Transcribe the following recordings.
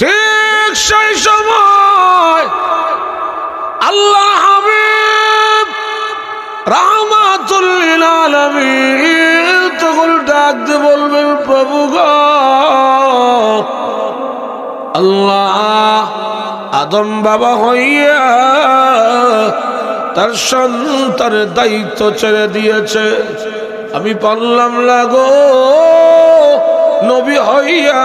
ঠিক সেই সময় আল্লাহ হাবিব রাহমাতুল লিল আলামিন তখন ডাক দিয়ে বলবেন, প্রভু গো, আল্লাহ আদম বাবা হইয়া তার সন্তানের দায়িত্ব ছেড়ে দিয়েছে, আমি পারলাম না গো, নবী হইয়া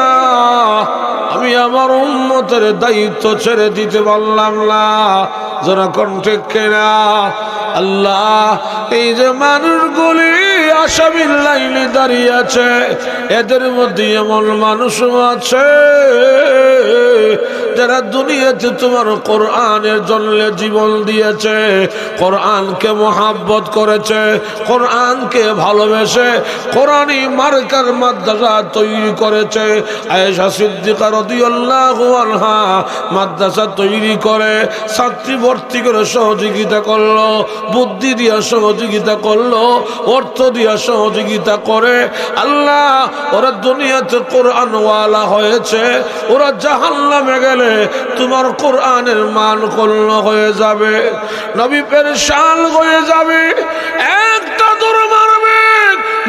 আমি আমার উম্মতের দায়িত্ব ছেড়ে দিতে পারলাম না। যারা কণ্ঠে কেনা আল্লাহ, এই যে মানুষগুলি আসামির লাইনে দাঁড়িয়ে আছে, এদের মধ্যে এমন মানুষও আছে যারা দুনিয়াতে তোমার কোরআনের জন্য জীবন দিয়েছে, কোরআনকে মহাব্বত করেছে, কোরআনকে ভালোবেসে কোরআনী মার্কার মাদ্রাসা তৈরি করেছে। আয়েশা সিদ্দিকা রাদিয়াল্লাহু আনহা মাদ্রাসা তৈরি করে ছাত্রী ভর্তি করে সহযোগিতা করলো, বুদ্ধি দিয়া সহযোগিতা করলো, অর্থ দিয়া সহযোগিতা করে। আল্লাহ, ওরা দুনিয়াতে কোরআনওয়ালা হয়েছে, ওরা জাহান্নামে গেলে তোমার কোরআনের মান ক্ষুণ্ণ হয়ে যাবে, নবী পেরেশান হয়ে যাবে। একটা দৌড় মারবে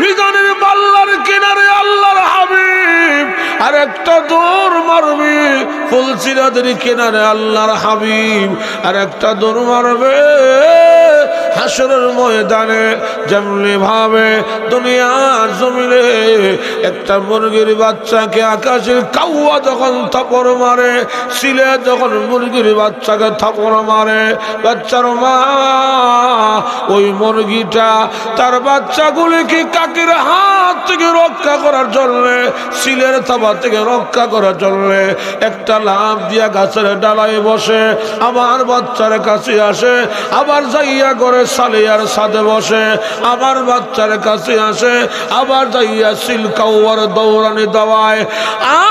মিজানের পাল্লার কিনারে আল্লাহর হাবিব, আর একটা দৌড় মারবে ফুলসিরাতের কিনারে আল্লাহর হাবিব, আর একটা দৌড় মারবে হাসরের ময়দানে। যেমনি ভাবে দুনিয়ার জমিনে একটা মুরগির বাচ্চাকে আকাশের কাউয়া যখন থাপড় মারে, সিলে যখন মুরগির বাচ্চাকে থাপড় মারে, বাচ্চার মা ওই মুরগিটা তার বাচ্চাগুলিকে কাকের হাত থেকে রক্ষা করার জন্য, সিলের থাবা থেকে রক্ষা করার জন্য একটা লাফ দিয়া গাছের ডালায় বসে, আমার বাচ্চার কাছে আসে, আবার যাইয়া করে সালিয়ার সাথে বসে, আমার বাচ্চার কাছে আসে, আবার যাইয়া সিল কাউয়ার দৌড়ানি দেওয়ায়।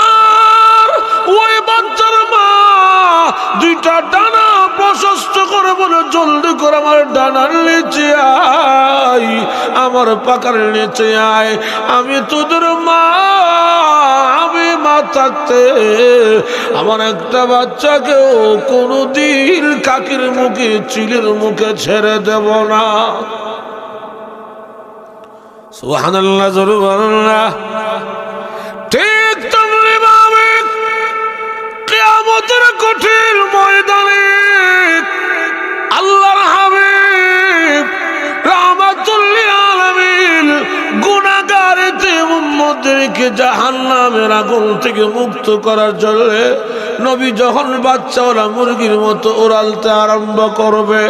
আর ওই বাচ্চার মা দুইটা ডানা প্রশস্ত করে বলে, জলদি করে আমার ডানার নিচে আয়, আমার পাকার নিচে আয়, আমি তোদের মা, আমি মা থাকতে আমার একটা বাচ্চাকেও কোনোদিন কাকির মুখে চিলের মুখে ছেড়ে দেব না। সুবহানাল্লাহ, সুবহানাল্লাহ। ঠিক তেমনি ভাবে কিয়ামতের কঠিন ময়দানে আল্লাহর হাবিব রাহমাতুল লিল আলামিন গুনাহগারতে উম্মতদেরকে জাহান্নামের আগুন থেকে মুক্ত করার জন্য নবী যখন বাচ্চাওয়ালা মুরগির মতো উড়ালতে আরম্ভ করবে,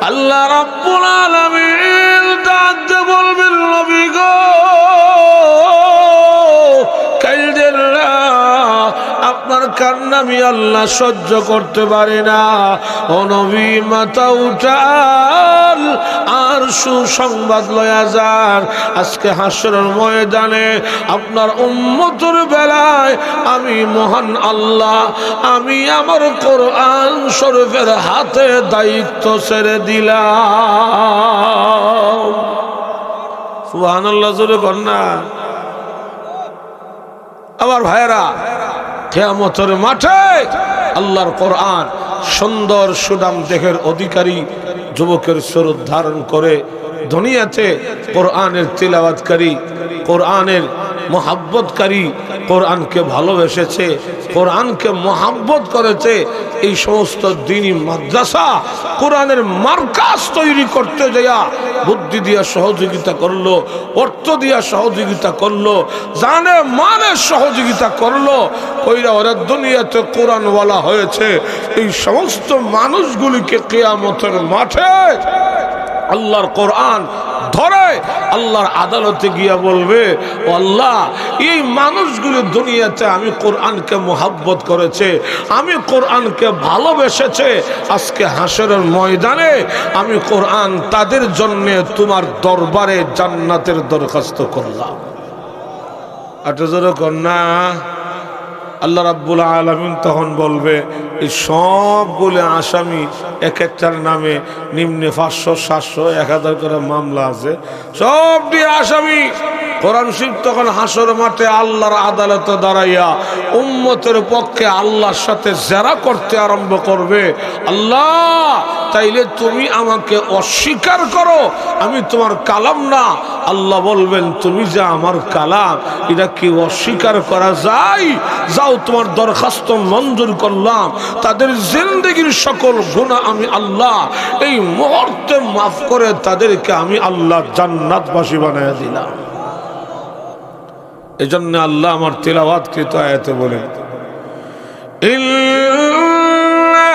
আল্লাহ রাব্বুল আলামিন ডাক দিয়ে বলবেন, নবী গো, কাইদেন না, আপনার কান্না আমি আল্লাহ সহ্য করতে পারি না। ও নবী, মাথা উঠান আর সুসংবাদ লয়া যান, আজকে হাসরের ময়দানে আপনার উম্মতের বেলায় আমি মহান আল্লাহ, আমি আমার কোরআন শরীফের হাতে দায়িত্ব ছেড়ে দিলাম। সুবহানাল্লাহ, জোরে কন্যা। আমার ভাইয়েরা, কিয়ামতের মাঠে আল্লাহর কোরআন সুন্দর সুদাম দেহের অধিকারী যুবকের স্বরূপ ধারণ করে দুনিয়াতে কোরআনের তিলাওয়াতকারী, কোরআনের মহাব্বতকারী, কোরআনকে ভালোবেসেছে, কোরআনকে মহাব্বত করেছে, এই সমস্ত দ্বীনি মাদ্রাসা কোরআনের মার্কাজ তৈরি করতে যাইয়া বুদ্ধি দিয়া সহযোগিতা করলো, অর্থ দিয়া সহযোগিতা করলো, জানে মানে সহযোগিতা করলো, কইরা ওরা দুনিয়াতে কোরআনওয়ালা হয়েছে। এই সমস্ত মানুষগুলিকে কিয়ামতের মাঠে আল্লাহর কোরআন ধরে আল্লাহর আদালতে গিয়া বলবে, ও আল্লাহ, এই মানুষগুলো দুনিয়াতে আমি কোরআনকে মোহাব্বত করেছে, আমি কোরআনকে ভালোবেসেছে, আজকে হাসরের ময়দানে আমি কোরআন তাদের জন্য তোমার দরবারে জান্নাতের দরখাস্ত করলাম। আটজোর কন্যা আল্লাহ রাব্বুল আলামিন তখন বলবে, এই সবগুলো আসামি এক একটার নামে নিম্নে 500, 700, 1000 করে মামলা আছে, সবটি আসামি কোরআন শরীফ তখন হাসর মাঠে আল্লাহর আদালতে দাঁড়াইয়া উম্মতের পক্ষে আল্লাহর সাথে জেরা করতে আরম্ভ করবে। আল্লাহ, তাইলে তুমি আমাকে অস্বীকার করো, আমি তোমার কালাম না। আল্লাহ বলবেন, তুমি যে আমার কালাম, এটা কি অস্বীকার করা যায়? যাও, তোমার দরখাস্ত মঞ্জুর করলাম, তাদের জিন্দেগির সকল গুনাহ আমি আল্লাহ এই মুহূর্তে মাফ করে তাদেরকে আমি আল্লাহ জান্নাতবাসী বানায় দিলাম। এজন্য আল্লাহ আমার তিলাওয়াতকৃত আয়াতে বলেন, ইন্না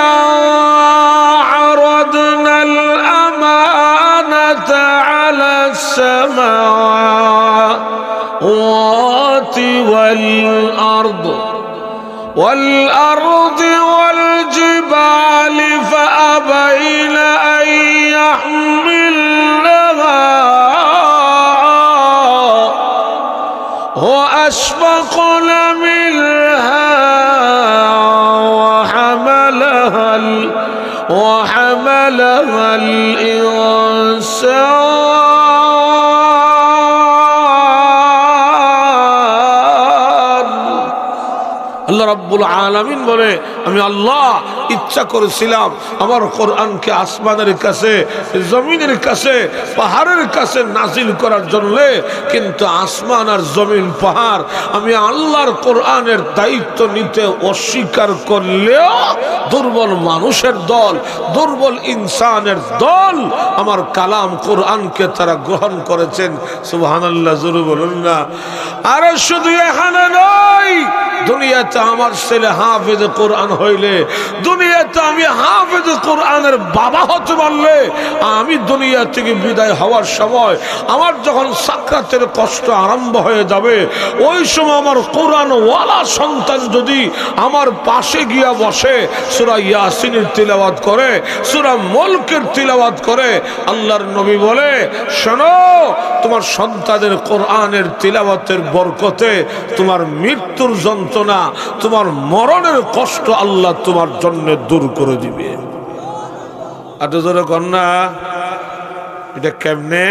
আরাদনাল আমানাতা আলাস সামাওয়াতি ওয়াল আরদ والجبال فأبين أن يحملنها وأشفقن منها وحملها الإنسان আল্লাহ রাব্বুল আলামিন বলে, আমি আল্লাহ ইচ্ছা করেছিলাম আমার কোরআনকে আসমানের কাছে, জমিনের কাছে, পাহাড়ের কাছে নাজিল করার জন্য, কিন্তু আসমান আর জমিন পাহাড় আমি আল্লাহর কোরআনের দায়িত্ব নিতে অস্বীকার করলেও দুর্বল মানুষের দল, দুর্বল ইনসানের দল আমার কালাম কোরআনকে তারা গ্রহণ করেছেন। সুবহানাল্লাহ, জোরে বলুন না। আর শুধু এখানে নয়, দুনিয়াতে আমার ছেলে হাফেজ কোরআন হইলে, দুনিয়াতে আমি হাফেজ কোরআনের বাবা হতে পারলে, আমি দুনিয়া থেকে বিদায় হওয়ার সময় আমার যখন সাকরাতের কষ্ট আরম্ভ হয়ে যাবে, ওই সময় আমার কোরআন ওয়ালা সন্তান যদি আমার পাশে গিয়া বসে, সূরা ইয়াসিনের তিলাওয়াত করে, সূরা মুলকের তিলাওয়াত করে, আল্লাহর নবী বলে, শোনো, তোমার সন্তানের কোরআনের তিলাওয়াতের বরকতে তোমার মৃত্যুর যন্ত্রণা, তোমার মরণের কষ্ট আল্লাহ তোমার জন্য দূর করে দিবে। আর জোরে কন্যা, এটা কেমনে?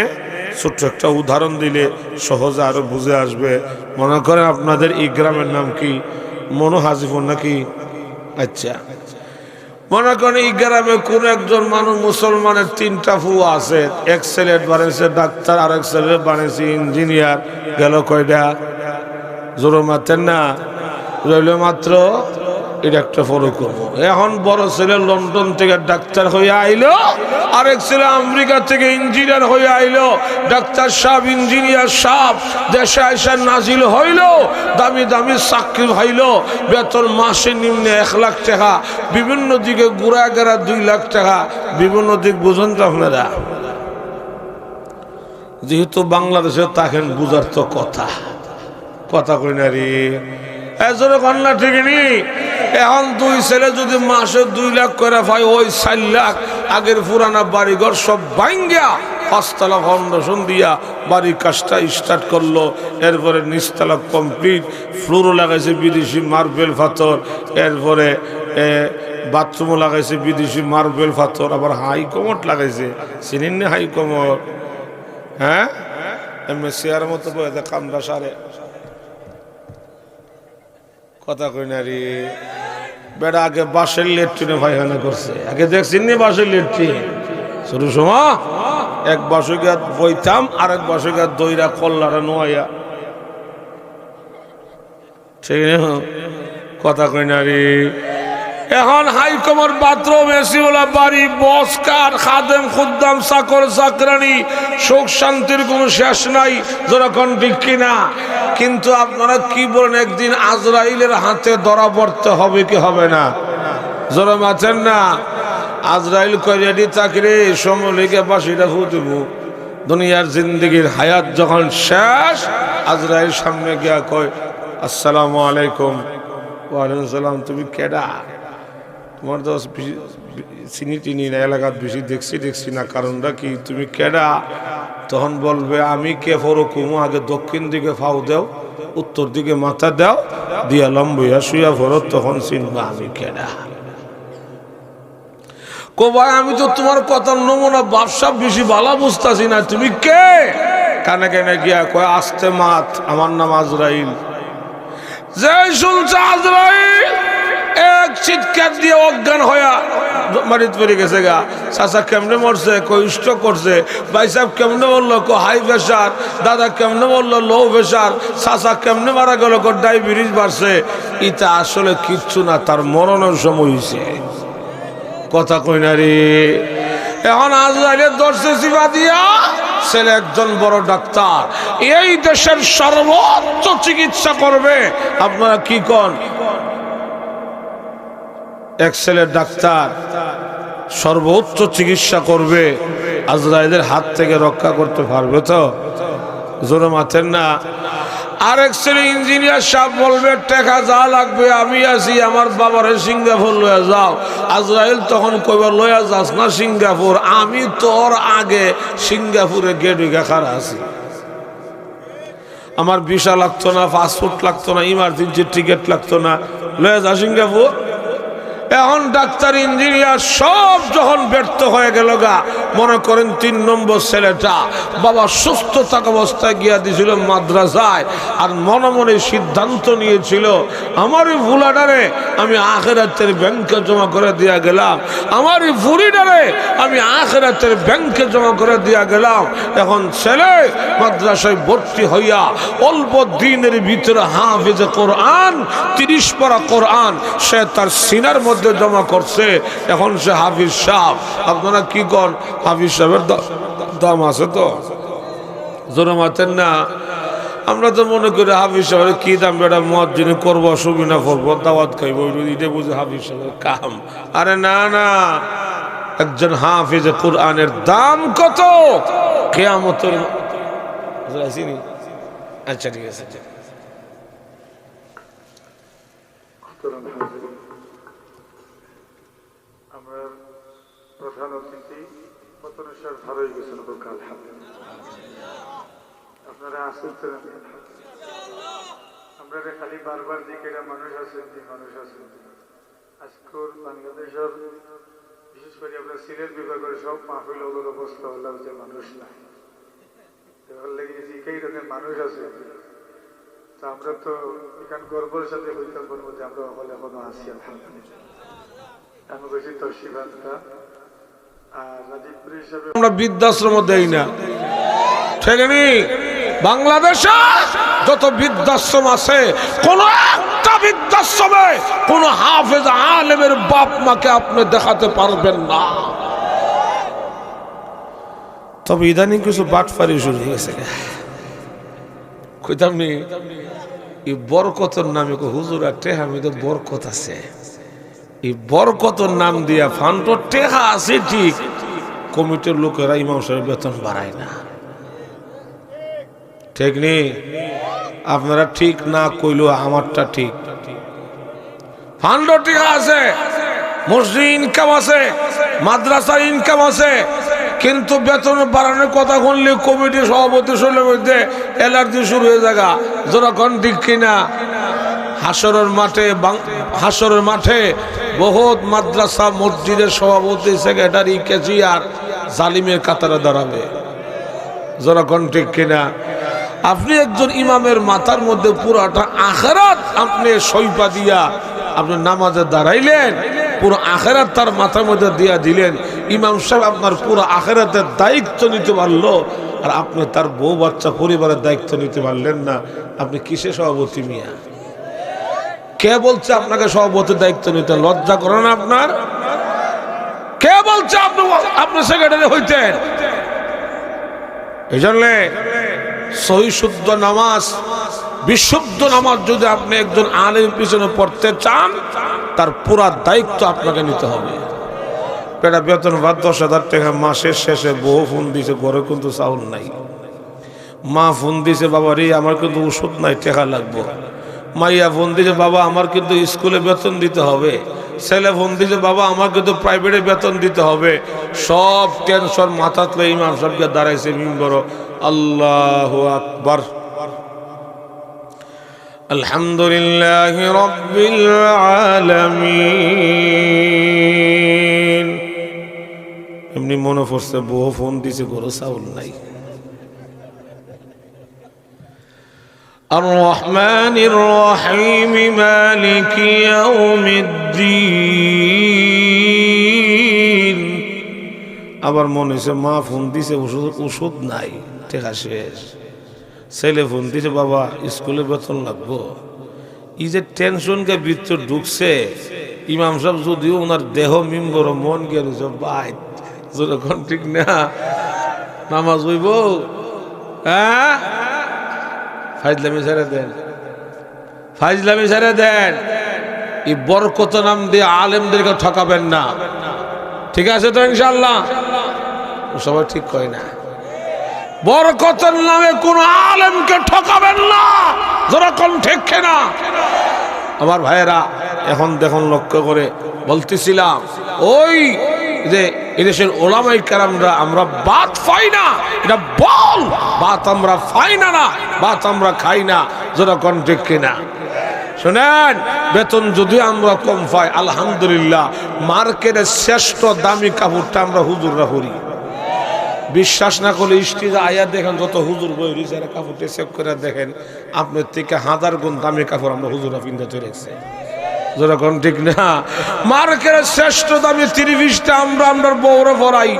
ছোট্ট একটা উদাহরণ দিলে সহজে আরো বুঝে আসবে। মনে করেন আপনাদের এই গ্রামের নাম কি? মনো হাজিপুর নাকি? আচ্ছা, মনে করেন এই গ্রামে কোন একজন মানুষ, মুসলমানের 3টা ফুয়া আছে, এক ছেলে বানিয়েছে ডাক্তার, আর এক ছেলে বানিয়েছে ইঞ্জিনিয়ার, গেল কয়টা? জোরে মারতেন না, রইল মাত্র এটা একটা ফরক। এখন বড় ছেলে লন্ডন থেকে ডাক্তার হয়ে আইলো, আরেক ছেলে আমেরিকা থেকে ইঞ্জিনিয়ার হয়ে আইলো। ডাক্তার সাহেব, ইঞ্জিনিয়ার সাহেব দেশে আইসা নাজিল হইল, দামি দামি চাকরি হইল, বেতন মাসে নিম্নে 1 লাখ টাকা, বিভিন্ন দিকে ঘুরা গেরা 2 লাখ টাকা, বিভিন্ন দিক বুঝেন তো আপনারা। যেহেতু বাংলাদেশে থাকেন, বুঝার তো কথা কই না রে, এজন্য কন্যা ঠিক নেই। এখন 2 ছেলে যদি মাসে 2 লাখ করে পায়, ওই 4 লাখ আগের পুরানা বাড়িঘর সব ভাঙ্গিয়া 5 তলা ফাউন্ডেশন দিয়া বাড়ির কাজটা স্টার্ট করলো। এরপরে নিচতলা কমপ্লিট, ফ্লোরও লাগাইছে বিদেশি মার্বেল পাথর, এরপরে বাথরুমও লাগাইছে বিদেশি মার্বেল পাথর, আবার হাই কমোড লাগাইছে। চিনেন না হাই কমোড? হ্যাঁ, এমনি চেয়ার মতো বয়ে কামড়া সারে, কথা কই না রে বেড়া। আগে বাঁশের লেট্রিনে পায়খানা করছে, আগে দেখছেন নি বাঁশের লেট্রিন? শুরু সময় এক বাসুগাত বইতাম, আর এক বাসুগাত দইরা কল্লারা নোয়া, ঠিক না? কথা কই না রে। এখন হাইকমার বাথরুম, এসিওয়ালা বাড়ি, বস কার, খাদেম খুদ্দাম, চাকর চাকরানি, সুখ শান্তির কোনো শেষ নাই, যেরকম ঠিক কিনা? কিন্তু আপনারা কি বলেন, একদিন আজরাইলের হাতে ধরা পড়তে হবে কি হবে না? জোরে মাছেন না? আজরাইল কয় রেডি চাকরি, সময় লেগে বাসিটা ফুটব। দুনিয়ার জিন্দগির হায়াত যখন শেষ, আজরাইল সামনে গিয়া কয়, আসসালামু আলাইকুম। ওয়ালাইকুম সালাম। তুমি কেডা? তোমার তো চিনি টিনি না, এলাকাত বেশি দেখছি না, কারণটা কি? তুমি কেডা? তখন বলবে, আমি কে ফরকুম, আগে দক্ষিণ দিকে ফাও দেও, উত্তর দিকে মাথা দাও, দিয়া লম্বইয়া শুয়া ফরত, তখন চিনবা আমি কেডা। কো ভাই, আমি তো তোমার কথার নমুনা ব্যবসা বেশি ভালো বুঝতেছি না, তুমি কে? কানে কানে গিয়া কয় আস্তে মাত, আমার নাম আজরাইল। যে শুনছে আজরাইল এক চিৎকার দিয়ে অজ্ঞান হইয়া মাটিতে পড়ে গেছে গা। চাচা কেমনে মরছে? কষ্ট করছে। ভাই সাহেব কেমনে বললো? High pressure. দাদা কেমনে বললো? Low pressure. চাচা কেমনে মারা গেল? ডায়াবেটিস বাড়ছে। এটা আসলে কিচ্ছু না, তার মরণের সময় হয়েছে। কথা কই না রে। এখন আজরাইলের দর্শে সিফা দিয়া ছেলে একজন বড় ডাক্তার, এই দেশের সর্বোচ্চ চিকিৎসা করবে। আপনারা কি কন? এক ছেলের ডাক্তার সর্বোচ্চ চিকিৎসা করবে, আজরাইলের হাত থেকে রক্ষা করতে পারবে তো? জোরে মাথেন না। আরেক ছেলে ইঞ্জিনিয়ার সাহেব বলবে টাকা যা লাগবে আমি আছি, আমার বাবারে সিঙ্গাপুর লইয়া যাও। আজরাইল তখন কইবার লইয়া যাস না সিঙ্গাপুর, আমি তোর আগে সিঙ্গাপুরে গেট খাড়া আছি। আমার ভিসা লাগতো না, পাসপোর্ট লাগতো না, ইমার্জেন্সি টিকিট লাগতো না, লইয়া যা সিঙ্গাপুর। এখন ডাক্তার ইঞ্জিনিয়ার সব যখন ব্যর্থ হয়ে গেল গা, মনে করেন 3 নম্বর ছেলেটা বাবা সুস্থ থাকা অবস্থায় গিয়া দিয়েছিল মাদ্রাসায়, আর মনে মনে সিদ্ধান্ত নিয়েছিল আমার এই ভুলাডারে আমি আখিরাতের ব্যাংকে জমা করে দিয়া গেলাম, আমার এই ভুলিডারে আমি আখিরাতের ব্যাংকে জমা করে দিয়া গেলাম। এখন ছেলে মাদ্রাসায় ভর্তি হইয়া অল্প দিনের ভিতরে হাফেজে কোরআন 30 পারা কোরআন সে তার সিনার মধ্যে জমা করছে। এখন সে হাফিজ সাহেব। আপনারা কি কন? হাফিজ সাহেবের দাম আছে তো? জোরে মাতেন না। আমরা তো মনে করি হাফিজ সাহেবের কি দাম, বেটা মদ যিনি করবো, সুবিনা করবো, দাওয়াত খাইব, এটা বুঝে হাফিজ সাহেবের কাম। আরে না না, একজন হাফিজে কোরআনের দাম কত কিয়ামতের। আচ্ছা ঠিক আছে। আমরা প্রধান অতিথি পতনেশ্বর ভালোই গেছেন কাল, আপনারা আসছেন। আমরা খালি বারবার দিকে মানুষ আছেন, মানুষ আছেন। আজকের বাংলাদেশের বিশেষ করে আমরা সিলেট বিভাগের সব মাহফিল ওগুলোর অবস্থা হলাম যে মানুষ নাই, এবার লেগে জিকেই রকম মানুষ আছে। তা আমরা তো এখান গর্বের সাথে হইতে পারবো যে আমরা হলে এখনো আসি আলহামদুলিল্লাহ। আমি বেশি তো শিবানটা আর রাজীবপুর হিসাবে আমরা বৃদ্ধাশ্রম দেই না, ঠিক নেই? বাংলাদেশে যত বৃদ্ধাশ্রম আছে, কোন একটা বৃদ্ধাশ্রমে কোন হাফেজ আলেমের বাপ মাকে আপনি দেখাতে পারবেন না। তবে ইদানিং কিছু বাটফারি শুরু হয়ে গেছে। কইতাম নি এই বরকতের নামে হুজুর টেহামিতে বরকত আছে, এই বরকতের নাম দিয়া ফান্ড টেহা আছে ঠিক, কমিটির লোকেরা ইমাম সাহেবের বেতন বাড়ায় না, ঠিক নেই? আপনারা ঠিক না কইলেও আমারটা ঠিক। ফান্ড টেহা আছে, মসজিদ ইনকাম আছে, মাদ্রাসার ইনকাম আছে, কিন্তু বেতন বাড়ানোর কথা শুনলে কমিটির সভাপতি শরীরের মধ্যে অ্যালার্জি শুরু হয়ে যাগা। যখন ঠিক কিনা? হাসরের মাঠে বহুত মাদ্রাসা মসজিদের সভাপতি, সেক্রেটারি, ক্যাশিয়ার জালিমের কাতারে দাঁড়াবে। যখন ঠিক কিনা? আপনি একজন ইমামের মাথার মধ্যে পুরাটা আখিরাত আপনি সইপা দিয়া আপনি নামাজে দাঁড়াইলেন, পুরো আখিরাত তার মাথার মধ্যে দিয়া দিলেন। ইমাম সাহেব আপনার পুরো আখিরাতের দায়িত্ব নিতে পারলো, আর আপনি তার বউ বাচ্চা পরিবারের দায়িত্ব নিতে পারলেন না। আপনি কিসে সভাপতি মিয়া? কে বলছে আপনাকে সভাপতির দায়িত্ব নিতে? লজ্জা করে না আপনার? কে বলছে আপনি সেক্রেটারি হইতেন? এই জন্যে সহি শুদ্ধ নামাজ, বিশুদ্ধ নামাজ যদি আপনি একজন আলেম পিছনে পড়তে চান, তার পুরা দায়িত্ব আপনাকে নিতে হবে। পেটা বেতন 10,000 টাকা মাসের শেষে বউ ফোন দিছে, ঘরে কিন্তু চাউল নাই। মা ফোন দিছে, বাবা রে আমার কিন্তু ওষুধ নাই, টাকা লাগবো। মাইয়া ফোন দিছে, বাবা আমার কিন্তু স্কুলে বেতন দিতে হবে। ছেলে ফোন দিছে, বাবা আমার কিন্তু প্রাইভেটে বেতন দিতে হবে। সব টেনশন মাথাতে ইমাম সাহেবকে দাঁড়াইছে মিম্বর, আল্লাহু আকবার, আলহামদুলিল্লাহি রাব্বিল আলামিন। এমনি মনে পড়ছে বউ ফোন দিছে, ঘরে চাউল নাই। আর রহমানির রহিম মালিকি ইয়াউমিদ্দিন। আবার মনে হয়েছে মা ফোন দিছে, ওষুধ নাই, টেকা শেষ। ছেলে ফোন দিছে, বাবা স্কুলে বেতন লাগবো। এই যে টেনশনকে ভিতর ঢুকছে, ইমাম সাহেব যদিও ওনার দেহ মিম্বর মন গেল বাইত, যখন ঠিক না নামাজ হইব, হ্যাঁ ফাইজলামি ছেড়ে দেন, ফাইজলামি ছেড়ে দেন। এই বরকত নাম দিয়ে আলেমদেরকে ঠকাবেন না, ঠিক আছে তো ইনশাআল্লাহ? সবাই ঠিক কয় না। বরকতের নামে কোন আলেমকে ঠকাবেন না, যেরকম ঠিক না। আমার ভাইয়েরা, এখন দেখুন লক্ষ্য করে বলতেছিলাম, ওই যে এদেশের ওলামাই কেরামরা আমরা বাত পাই না, এটা বল বাত আমরা পাই না, না বাত আমরা খাই না, যেরকম ঠিক কিনা। শোনেন, বেতন যদি আমরা কম পাই আলহামদুলিল্লাহ, মার্কেটের শ্রেষ্ঠ দামি কাপড়টা আমরা হুজুররা করি। বিশ্বাস না করলে স্টেজে আয়া দেখেন, যত হুজুর বই রিজারে কাপড়টা চেক করে দেখেন, আপনার থেকে 1000 গুণ দামি কাপড় আমরা হুজুরা পিন্ধাতে রেখেছে, যেরকম ঠিক না। মার্কেটের শ্রেষ্ঠ দামি 30-20টা আমরা বউরে পরাই,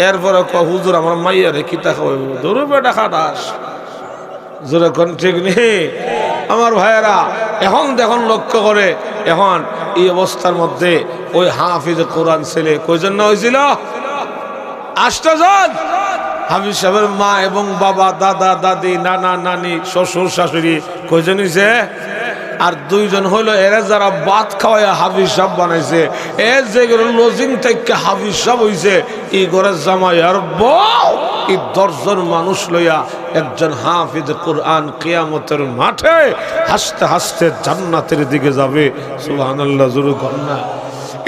এরপরে হুজুর আমার মাইয়ারে কিতা খাওয়াইব, ধরো বেটা খাটাস, যেরকম ঠিক নেই। আমার ভাইয়েরা, এখন দেখুন লক্ষ্য করে, এখন এই অবস্থার মধ্যে ওই হাফিজ কোরআন ছেলে কয়জন না হয়েছিল? 8 জন। হাফিজ সাহেবের মা এবং বাবা, দাদা দাদি, নানা নানি, শ্বশুর শাশুড়ি কয়জন হয়েছে? আর 2 জন হইলো এরা যারা ভাত খাওয়ায় হাফিজ সাহেব বানাইছে। এর যে লজিং থেকে হাফিজ সাহেব হয়েছে, এই ঘরের জামাই আর বউ, এই 10 জন মানুষ লইয়া একজন হাফিজ কোরআন কিয়ামতের মাঠে হাসতে হাসতে জান্নাতের দিকে যাবে। সুবহানাল্লাহ, জোরে কন্যা।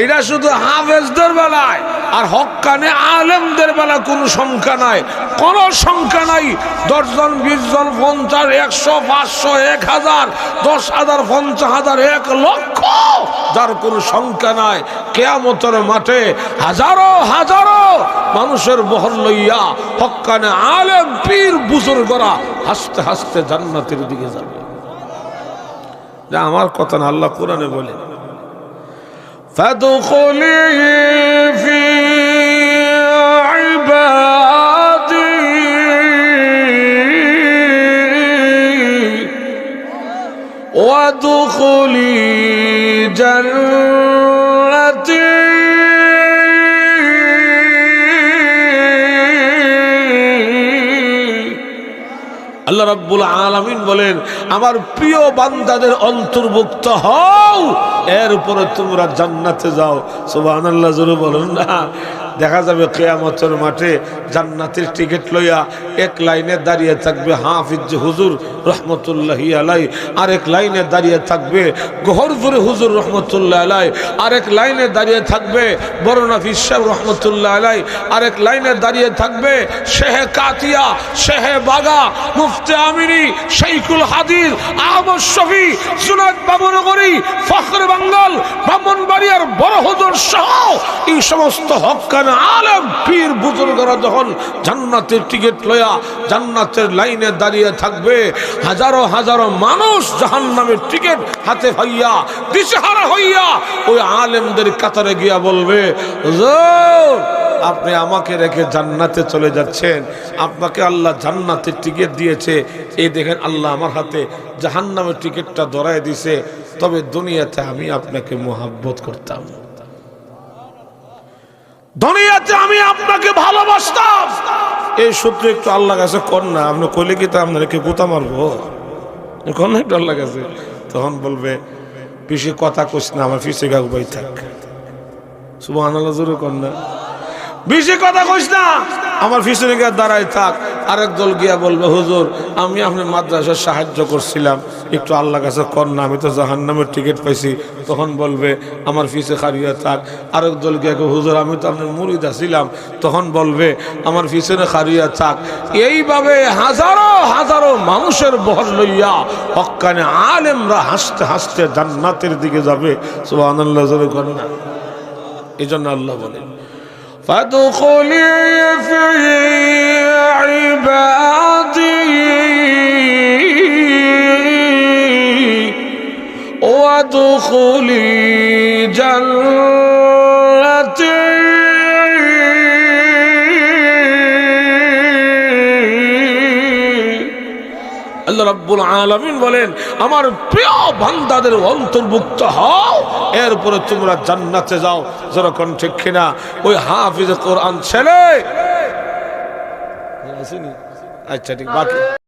এটা শুধু হাফেজদের বেলায়, আর হক্কানে আলেমদের বেলা কোনো সংখ্যা নাই, কোনো সংখ্যা নাই। 10 জন, 20 জন, 50, 100, 500, 1000, 10,000, 50,000, 1 লক্ষ, যার কোনো সংখ্যা নাই। কিয়ামতের মাঠে হাজারো হাজারো মানুষের বহর লইয়া হক্কানে আলেম পীর বুজুর্গরা হাসতে হাসতে জান্নাতের দিকে যাবে। যা আমার কথা না, আল্লাহ কোরআনে বলেন, فادخلي في عبادي وادخلي جنتي। আল্লাহ রাব্বুল আলামিন বলেন, আমার প্রিয় বান্দাদের অন্তর্ভুক্ত হও, এর উপরে তোমরা জান্নাতে যাও। সুবহানাল্লাহ, জোরে বলুন না। দেখা যাবে কিয়ামতের মাঠে জান্নাতের টিকিট লইয়া এক লাইনে দাঁড়িয়ে থাকবে হাফিজ হুজুর রহমতুল্লাহি আলাইহি, আরেক লাইনে দাঁড়িয়ে থাকবে গহরপুরে হুজুর রহমতুল্লাহ আলাইহি, আরেক লাইনে দাঁড়িয়ে থাকবে বড় নাফিস সাহেব রহমতুল্লাহ আলাইহি, আরেক লাইনে দাঁড়িয়ে থাকবে শেহে কাতিয়া, শেহে বাগা, মুফতি আমিনী, শাইখুল হাদিস আহমদ শফি, জুনায়েদ বাবুনগরী, ফখরে বাঙ্গাল, ব্রাহ্মণবাড়িয়ার বড় হুজুর সহ এই সমস্ত হক্কানে আলেম পীর বুজুর্গরা যখন জান্নাতের টিকিট লইয়া জান্নাতের লাইনে দাঁড়িয়ে থাকবে, হাজারো হাজারো মানুষ জাহান্নামের টিকিট হাতে পাইয়া দিশেহারা হইয়া ওই আলেমদের কাতারে গিয়া বলবে, হুজুর আপনি আমাকে রেখে জান্নাতে চলে যাচ্ছেন, আপনাকে আল্লাহ জান্নাতের টিকিট দিয়েছে, এই দেখেন আল্লাহ আমার হাতে জাহান্নামের টিকিটটা ধরায় দিছে, তবে দুনিয়াতে আমি আপনাকে মোহাব্বত করতাম, দুনিয়াতে আমি আপনাকে ভালোবাসতাম, এই সূত্রে একটু আল্লাহ কাছে কর না, আপনি কইলে কি তা আপনাকে গোতা মারবো, কোন একটু আল্লাহ কাছে। তখন বলবে, বেশি কথা কইস না, আমার পিছে গা উবাই থাক। সুবহানাল্লাহ, জোরে কর না। বেশি কথা কইস না, আমার পিছনে গিয়ে দাঁড়ায় থাক। আরেক দল গিয়া বলবে, হুজুর আমি আপনার মাদ্রাসায় সাহায্য করছিলাম, একটু আল্লাহ কাছে কর না, আমি তো জাহান্নামের টিকিট পাইছি। তখন বলবে, আমার পিছে খাড়িয়ে থাক। আরেক দল গিয়া, হুজুর আমি তো আপনার মুরিদ আছিলাম, তখন বলবে, আমার পিছনে খাড়িয়ে থাক। এইভাবে হাজারো হাজারো মানুষের বহর লইয়া হক্কানে আলেমরা হাসতে হাসতে জান্নাতের দিকে যাবে। সুবহানাল্লাহ, জোরে কর না। এই জন্য আল্লাহ বলেন, فادخلي في عبادي ওয়াদখুলি জান্নাতি আল্লাহ রাব্বুল আলামিন বলেন আমার প্রিয় বান্দাদের অন্তর্ভুক্ত হও, এরপরে তোমরা জান্নাতে যাও। যেরকম ঠিক কিনা? ওই হাফিজ কোরআন ছেলে, আচ্ছা ঠিক বাকি